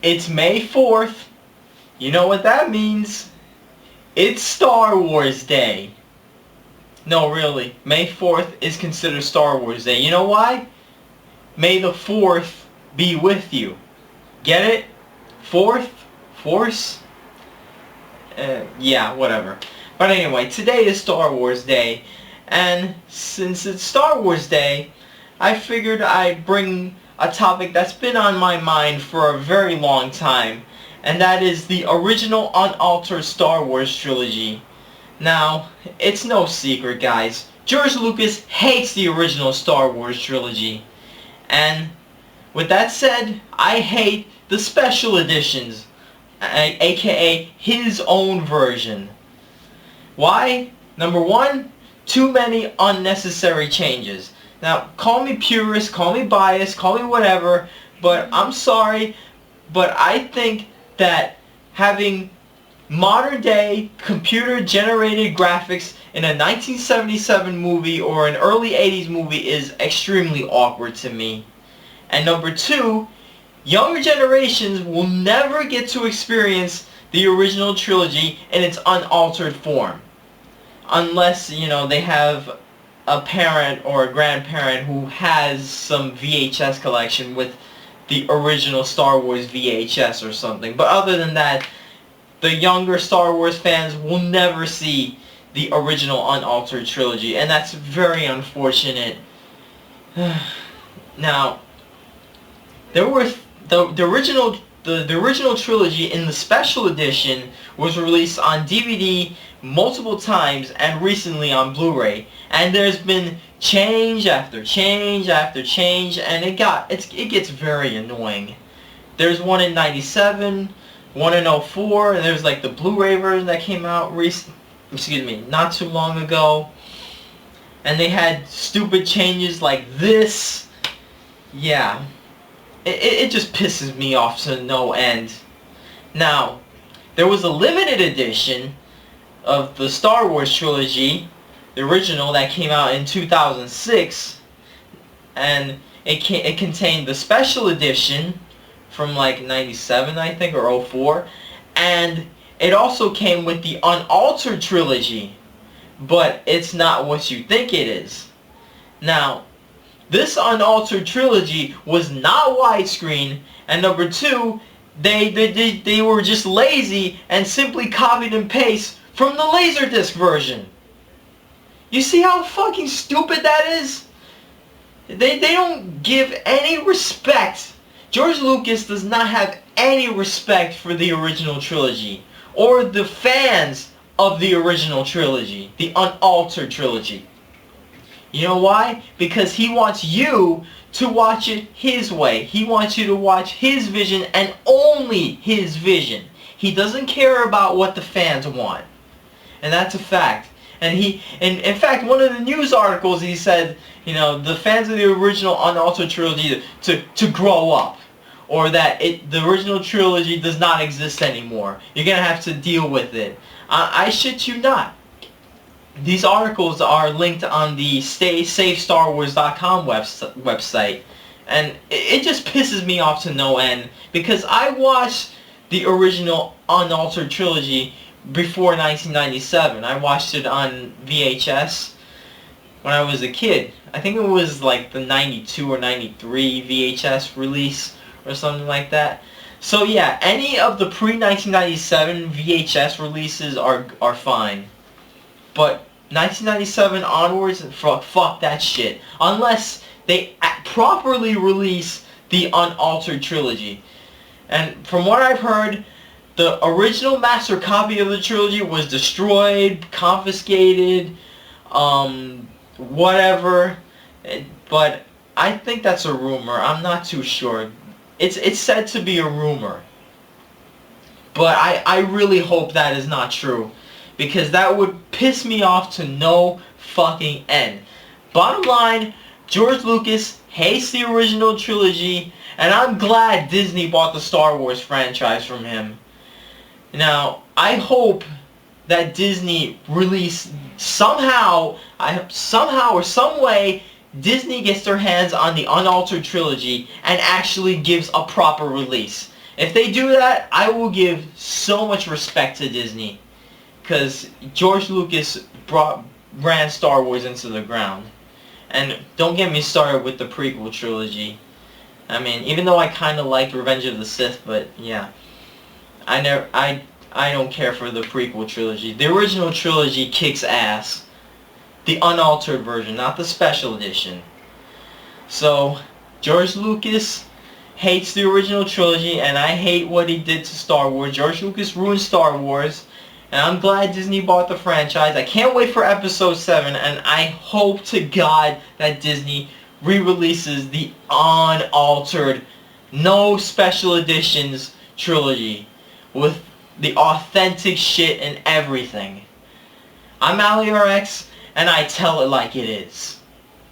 It's May 4th. You know what that means? It's Star Wars Day. No, really. May 4th is considered Star Wars Day. You know why? May the 4th be with you. Get it? 4th? Force? Yeah, whatever. But anyway, today is Star Wars Day. And since it's Star Wars Day, I figured I'd bring a topic that's been on my mind for a very long time. And that is the original unaltered Star Wars trilogy. Now, it's no secret, guys. George Lucas hates the original Star Wars trilogy. And with that said, I hate the special editions, aka his own version. Why? Number one, too many unnecessary changes. Now, call me purist, call me biased, call me whatever, but I'm sorry, but I think that having modern day computer generated graphics in a 1977 movie or an early 80s movie is extremely awkward to me. And number two, younger generations will never get to experience the original trilogy in its unaltered form. Unless, you know, they have a parent or a grandparent who has some VHS collection with the original Star Wars VHS or something. But other than that, the younger Star Wars fans will never see the original unaltered trilogy, and that's very unfortunate. Now, there were the original trilogy in the special edition was released on DVD multiple times and recently on Blu-ray, and there's been change after change after change, and it gets very annoying. There's one in '97, one in '04, and there's like the Blu-ray version that came out not too long ago, and they had stupid changes like this. Yeah, it just pisses me off to no end. Now, there was a limited edition of the Star Wars trilogy, the original, that came out in 2006, and it contained the special edition from like '97, I think, or '04, and it also came with the unaltered trilogy, but it's not what you think it is. Now, this unaltered trilogy was not widescreen, and number two, they were just lazy and simply copied and pasted from the Laserdisc version. You see how fucking stupid that is? They don't give any respect. George Lucas does not have any respect for the original trilogy or the fans of the original trilogy, the unaltered trilogy. You know why? Because he wants you to watch it his way. He wants you to watch his vision and only his vision. He doesn't care about what the fans want. And that's a fact. And in fact, one of the news articles, he said, you know, the fans of the original unaltered trilogy to grow up, or that the original trilogy does not exist anymore. You're gonna have to deal with it. I shit you not. These articles are linked on the SafeStarWars.com website, and it just pisses me off to no end, because I watched the original unaltered trilogy before 1997. I watched it on VHS when I was a kid. I think it was like the 92 or 93 VHS release or something like that. So yeah, any of the pre-1997 VHS releases are fine. But 1997 onwards, fuck that shit. Unless they properly release the unaltered trilogy. And from what I've heard, the original master copy of the trilogy was destroyed, confiscated, whatever. But I think that's a rumor. I'm not too sure. It's said to be a rumor. But I really hope that is not true, because that would piss me off to no fucking end. Bottom line, George Lucas hates the original trilogy, and I'm glad Disney bought the Star Wars franchise from him. Now, I hope that Disney somehow or some way, Disney gets their hands on the unaltered trilogy and actually gives a proper release. If they do that, I will give so much respect to Disney. Because George Lucas ran Star Wars into the ground. And don't get me started with the prequel trilogy. I mean, even though I kind of liked Revenge of the Sith, but yeah. I don't care for the prequel trilogy. The original trilogy kicks ass. The unaltered version, not the special edition. So, George Lucas hates the original trilogy, and I hate what he did to Star Wars. George Lucas ruined Star Wars, and I'm glad Disney bought the franchise. I can't wait for Episode 7, and I hope to God that Disney re-releases the unaltered, no special editions trilogy with the authentic shit and everything. I'm Allie-RX, and I tell it like it is.